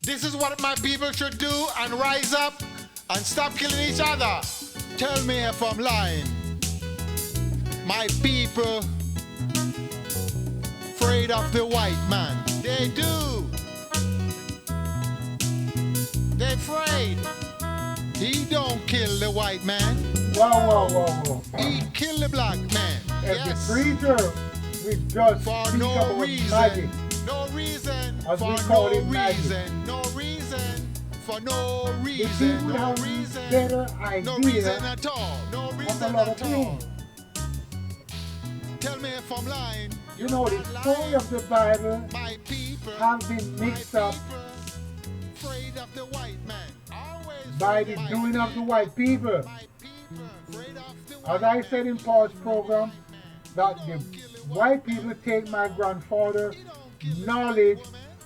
This is what my people should do and rise up and stop killing each other. Tell me if I'm lying. My people afraid of the white man. They do. They afraid. He don't kill the white man. Whoa. He kill the black man. If Yes. the preacher will just For speak no about reason. magic, No reason. As we For call no it magic. reason. No reason. For no the reason. people No have reason. better No reason idea at all. No of a reason lot of at all. things. Tell me if I'm lying. You know, the story of the Bible My people have been mixed up afraid of the white man. Always by the afraid doing of the white people. my people afraid of the As white I man. said in Paul's program, that the white people take my grandfather's knowledge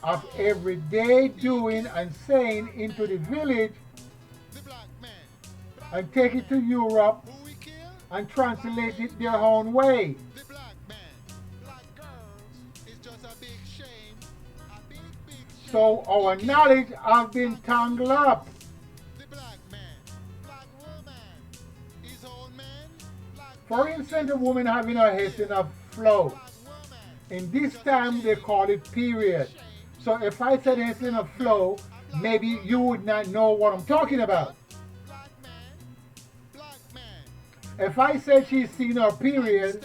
of everyday doing and saying into the village The black man. and take it to Europe Who we kill? and translate it their own way. The black man. Black girls is just a big shame. A big shame. So our knowledge have been tangled up. The black man. Black woman. His own man. Black For instance, a woman having her head in a flow. woman. In this time they call it period. So if I said it's in a flow, maybe you would not know what I'm talking about. Black man. Black man. If I said she's seen her period,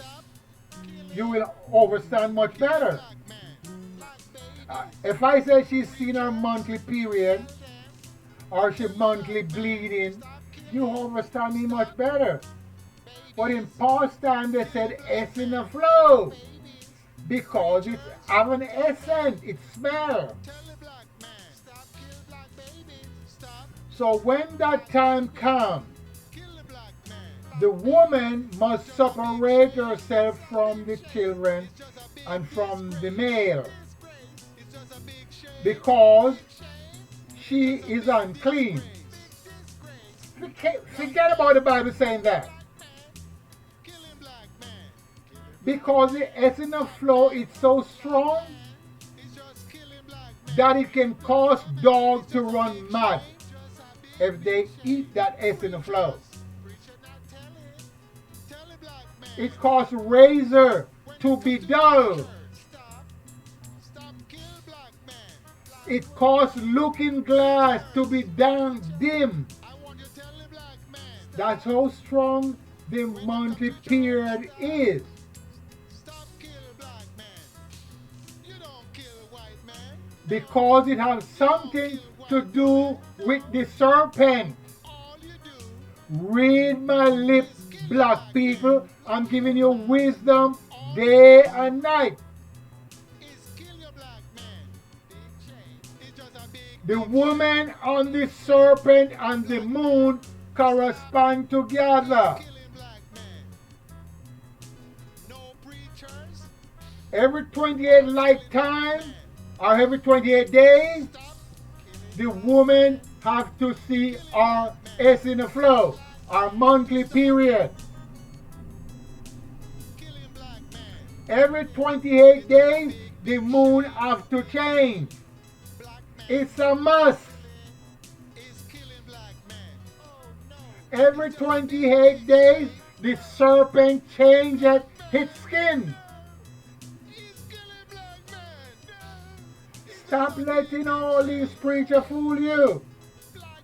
you will understand much better. Black man. Black baby. If I say she's seen her monthly period or she monthly bleeding, you understand me much better. But in past time they said it's in a flow because it have an essence, it smells. Tell the black man. Stop kill black babies. Stop So when that time comes, kill the black man. the woman must separate herself from the children Just a big and from the male disgrace. It's just a big shame. because she is unclean. Disgrace. Forget about the Bible saying that. Killing black man. Because the essence of flow is so strong It's just killing black man. that it can cause dogs to run mad Just a big if they eat that essence of flow. preacher not telling. Tell the black man. It causes razor to be dull. Stop. Stop kill black man. Black It causes looking glass to be damn dim. I want you to tell the black man. That's how strong the monthly period is. Stop kill black man. You don't kill white man. Because it has something to do with the serpent. All you do Read my lips, black people. I'm giving you wisdom day and night. is kill your black man. Big shame. It's just a big The woman on the serpent and the moon correspond together. killing black man. No preachers. Every 28 lifetime or every 28 days, Stop killing the woman have to see our S in the flow, our monthly period. killing black man. Every 28 days, the moon have to change. Black man It's a must. is killing black man. Oh no. Every 28 days, the serpent changes its skin. He's killing black man. No. Stop letting all these preachers fool you. Black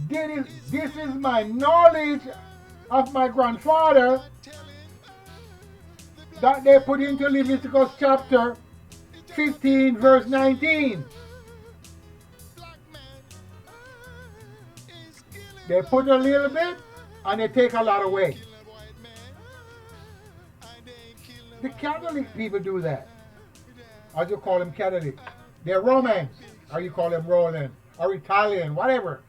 man. This is my knowledge of my grandfather Telling the black that they put into Leviticus chapter 15 verse 19. black man is killing They put a little bit and they take a lot away. kill a white man. And they ain't killing The white Catholic people do that. man. As you call them Catholic. They're Romans. Or you call them Roman. Or Italian. Whatever.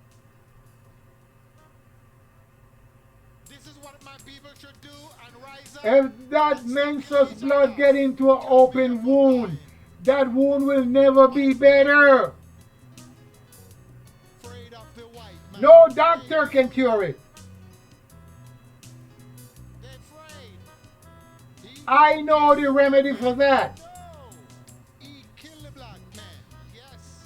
This is what my people should do and rise up. If that menstruous blood get into an open wound, that wound will never be better. Afraid of the white man. No doctor can cure it. They're afraid. He I know the remedy for that. no. He killed the black man. Yes.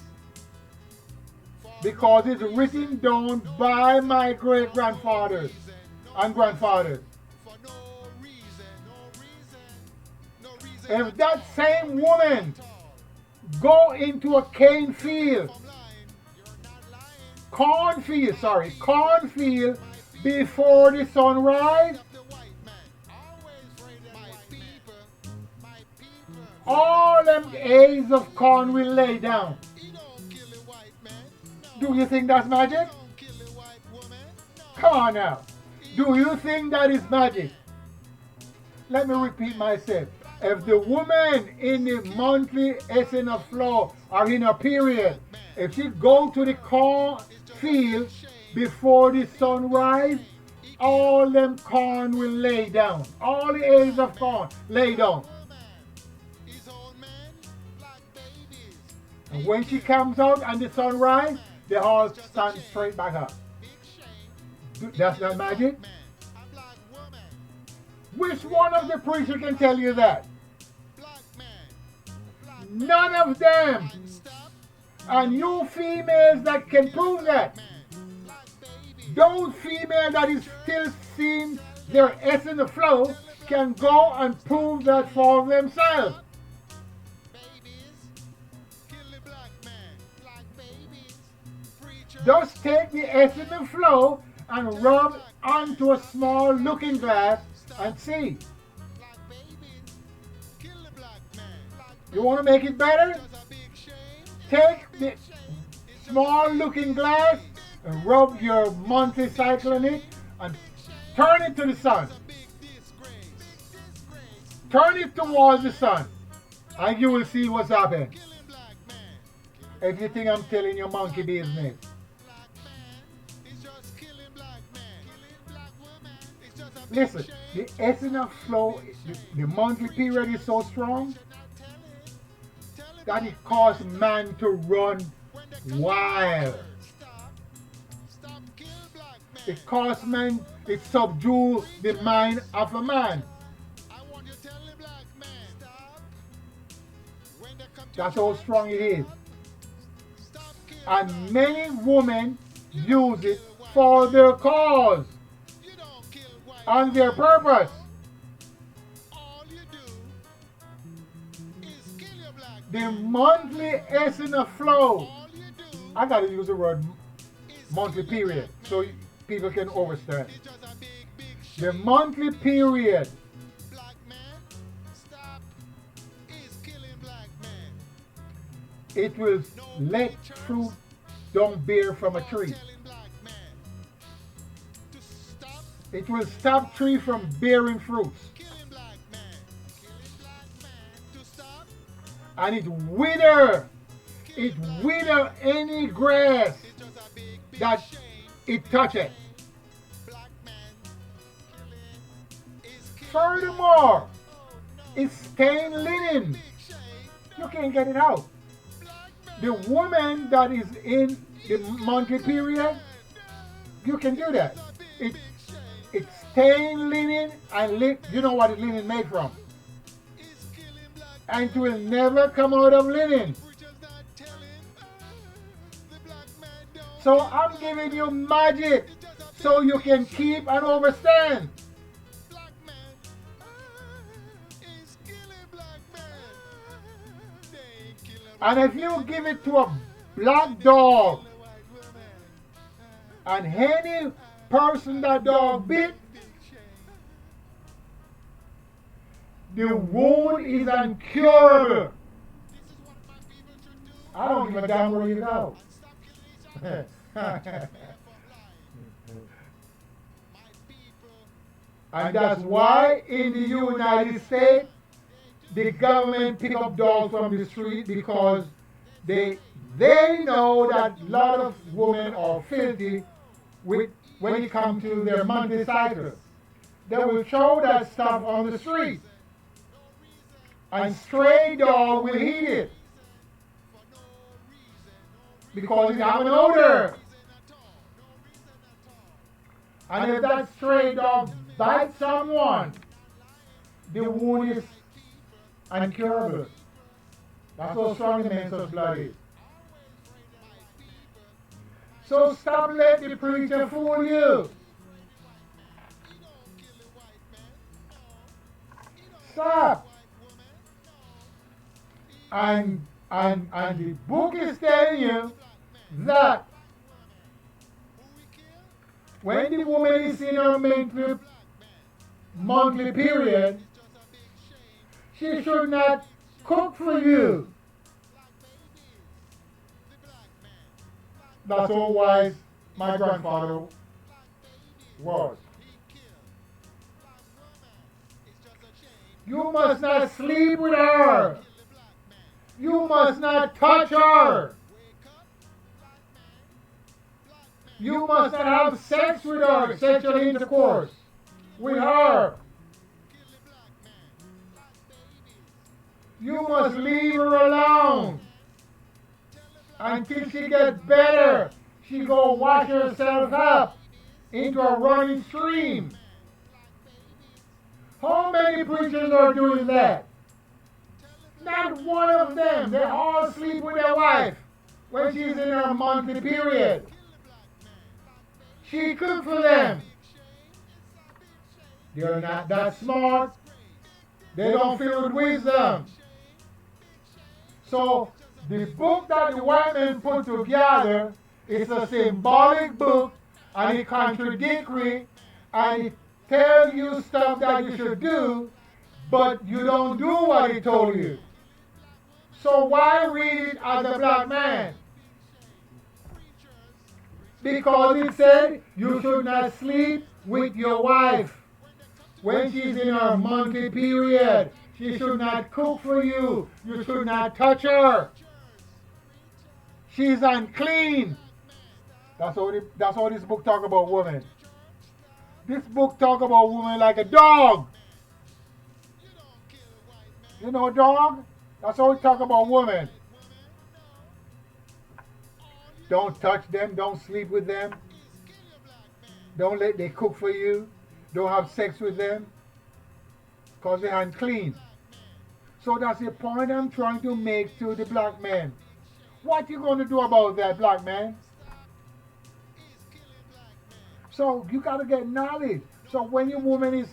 because it's written down by my great grandfathers and grandfathers. If that same woman go into a cane field, cornfield before the sunrise, all them A's of corn will lay down. Do you think that's magic? Come on now. Do you think that is magic? Let me repeat myself. If the woman in the monthly SN flow or in a period, if she go to the corn field before the sunrise, all them corn will lay down. All the A's of corn lay down. And when she comes out and the sunrise, they all stand straight back up. That's not magic? Which one of the preachers can tell you that? None of them. And you females that can prove that. Those females that is still seeing their S in the flow can go and prove that for themselves. Just take the S in the flow and rub onto a small looking glass and see. You want to make it better? Take the small looking glass and rub your monthly cycle in it and turn it to the sun. Turn it towards the sun and you will see what's happening. If you think I'm telling you monkey business. Listen, the SNF flow, the monthly period is so strong that it causes man to run wild. It causes man, it subdues the mind of a man. That's how strong it is. And many women use it for their cause and their purpose. The monthly S in the flow. I gotta use the word monthly period so people can understand. The monthly period it will let fruit don't bear from a tree. It will stop tree from bearing fruits. And it wither any grass that it touches. Furthermore, it stain linen. You can't get it out. The woman that is in the monthly period, you can do that. It stain linen and you know what linen is made from. And it will never come out of linen. So I'm giving you magic so you can keep and understand. And if you give it to a black dog and any person that dog bit, the wound is incurable. I don't give a damn where you go. And that's why in the United States, the government pick up dogs from the street because they know that a lot of women are filthy when it comes to their monthly cycle. They will throw that stuff on the street. And stray dog will eat it. Because it has an odor. And if that stray dog bites someone, the wound is incurable. That's how strong the men's blood is. So stop letting the preacher fool you. Stop. And the book is telling you that when the woman is in her monthly period, she should not cook for you. That's how wise my grandfather was. You must not sleep with her. You must not touch her. You must not have sex with her, sexual intercourse with her. You must leave her alone until she gets better. She go wash herself up into a running stream. How many preachers are doing that? Not one of them. They all sleep with their wife when she's in her monthly period. She cooked for them. They're not that smart. They don't feel with wisdom. So the book that the white men put together is a symbolic book, and it's contradictory, and it tells you stuff that you should do, but you don't do what it told you. So why read it as a black man? Because it said you should not sleep with your wife when she's in her monthly period. She should not cook for you. You should not touch her. She's unclean. That's how this book talk about women. This book talk about women like a dog. You know a dog? That's how we talk about women. Don't touch them. Don't sleep with them. Don't let them cook for you. Don't have sex with them. Because they're unclean. So that's the point I'm trying to make to the black man. What you going to do about that, black man? So you got to get knowledge. So when your woman is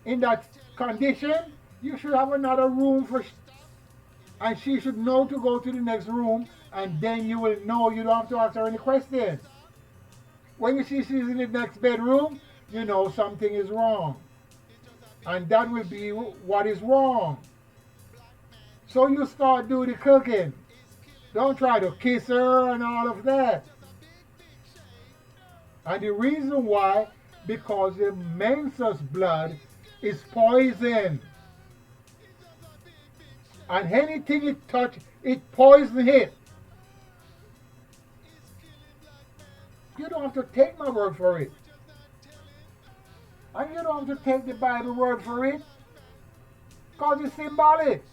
in that condition, you should have another room for, and she should know to go to the next room, and then you will know. You don't have to ask her any questions. When you see she's in the next bedroom, you know something is wrong. And that will be what is wrong. So you start doing the cooking. Don't try to kiss her and all of that. And the reason why, because the menses blood is poison. And anything it touch, it poison it. You don't have to take my word for it. And you don't have to take the Bible word for it. Because it's symbolic.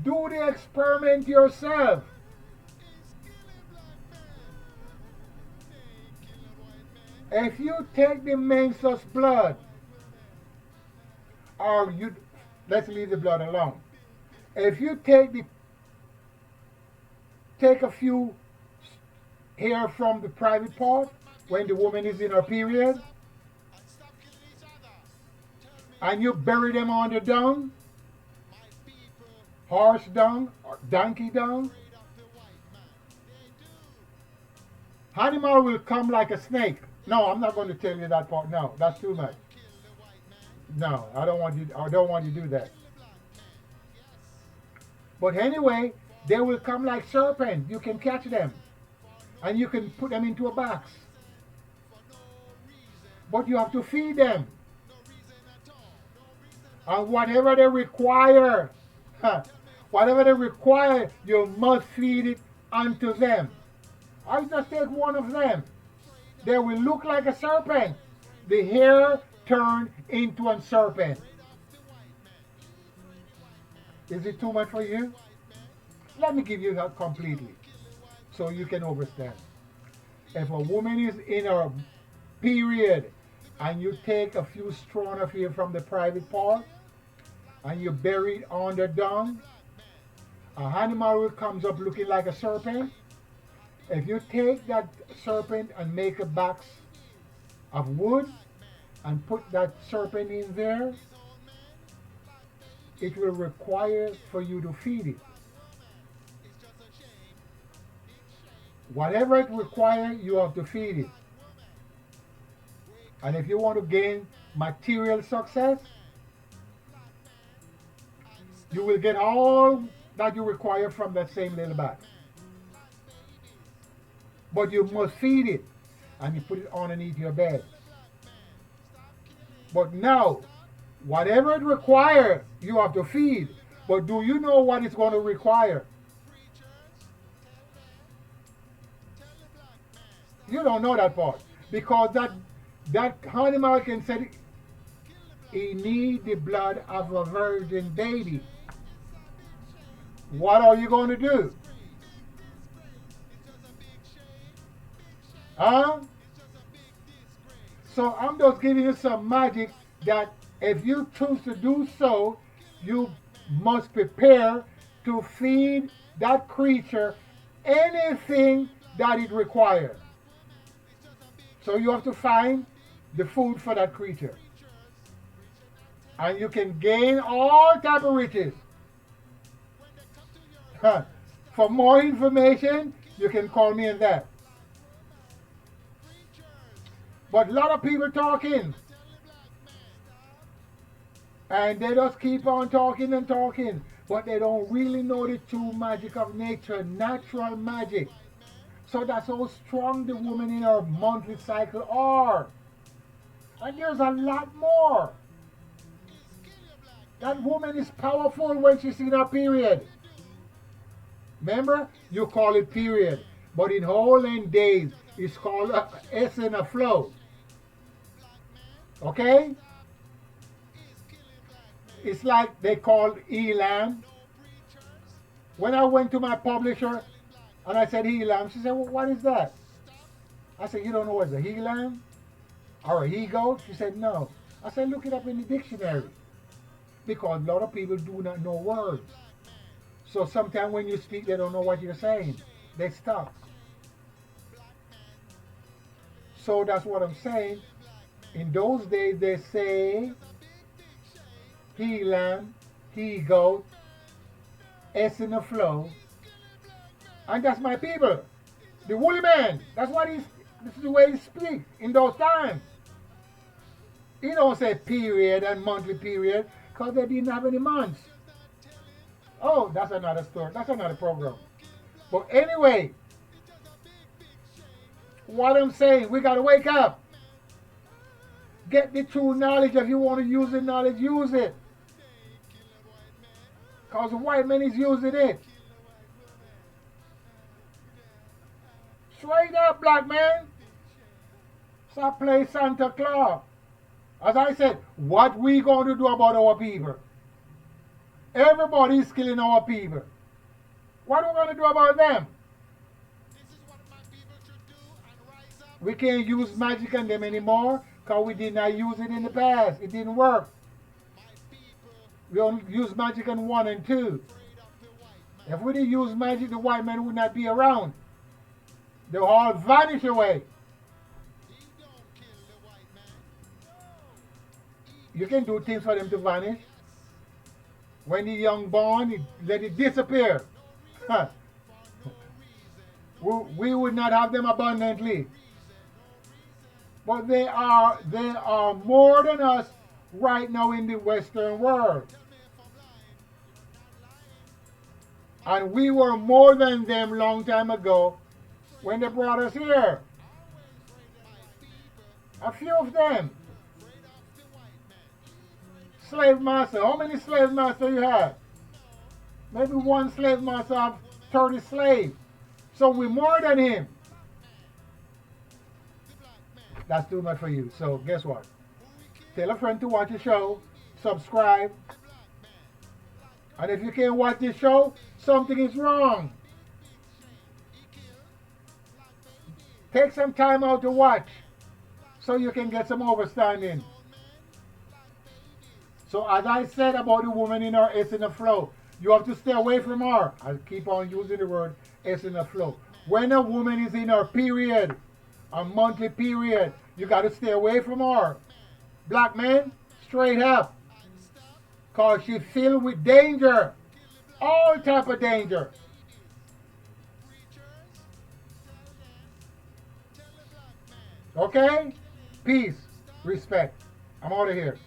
Do the experiment yourself. If you take the menses blood, or you, let's leave the blood alone. If you take a few hair from the private part when the woman is in her period, and you bury them on the dung, horse dung or donkey dung, animal will come like a snake. No, I'm not going to tell you that part. No, that's too much. No, I don't want you to do that. But anyway, they will come like serpents. You can catch them. And you can put them into a box. But you have to feed them. And whatever they require, you must feed it unto them. I just take one of them. They will look like a serpent. The hair turned into a serpent. Is it too much for you? Let me give you that completely so you can understand. If a woman is in her period and you take a few strands of hair from the private part and you bury it on the dung, an animal comes up looking like a serpent. If you take that serpent and make a box of wood and put that serpent in there, it will require for you to feed it. Whatever it requires, you have to feed it. And if you want to gain material success, you will get all that you require from that same little bag. But you must feed it and you put it underneath your bed. But now, whatever it requires, you have to feed. But do you know what it's going to require? You don't know that part. Because that animal can say he need the blood of a virgin baby. What are you going to do? Huh? So I'm just giving you some magic that if you choose to do so, you must prepare to feed that creature anything that it requires. So you have to find the food for that creature. And you can gain all type of riches. For more information, you can call me in that. But a lot of people talking. And they just keep on talking and talking. But they don't really know the true magic of nature, natural magic. So that's how strong the women in our monthly cycle are. And there's a lot more. That woman is powerful when she's in her period. Remember, you call it period. But in olden days, it's called S in a flow. Okay? It's like they call Elam. When I went to my publisher and I said Elam, she said, well, what is that? I said, you don't know what's a Elam or a he-goat? She said, no. I said, look it up in the dictionary. Because a lot of people do not know words. So sometimes when you speak, they don't know what you're saying. They stop. So that's what I'm saying. In those days, they say he lamb, he goat, S in the flow. And that's my people. The woolly man. That's what this is the way he speaks in those times. He don't say period and monthly period because they didn't have any months. Oh, that's another story. That's another program. But anyway, what I'm saying, we got to wake up. Get the true knowledge. If you want to use the knowledge, use it. Because the white man is using it. Straight up, black man. Stop playing Santa Claus. As I said, what we going to do about our people? Everybody's killing our people. What are we going to do about them? We can't use magic on them anymore because we did not use it in the past. It didn't work. We only use magic on 1 and 2. If we didn't use magic, the white man would not be around. They'll all vanish away. You can do things for them to vanish. When the young born, let it disappear. We would not have them abundantly. But they are more than us right now in the Western world. And we were more than them long time ago when they brought us here. A few of them. Slave master. How many slave masters you have? Maybe one slave master have 30 slaves. So we're more than him. That's too much for you. So guess what? Tell a friend to watch the show. Subscribe. And if you can't watch this show, something is wrong. Take some time out to watch so you can get some understanding. So as I said about the woman in her S in the flow, You have to stay away from her. I'll keep on using the word S in the flow. When a woman is in her period, a monthly period, you got to stay away from her. Black men, straight up. Because she's filled with danger. All type of danger. Okay? Peace. Respect. I'm out of here.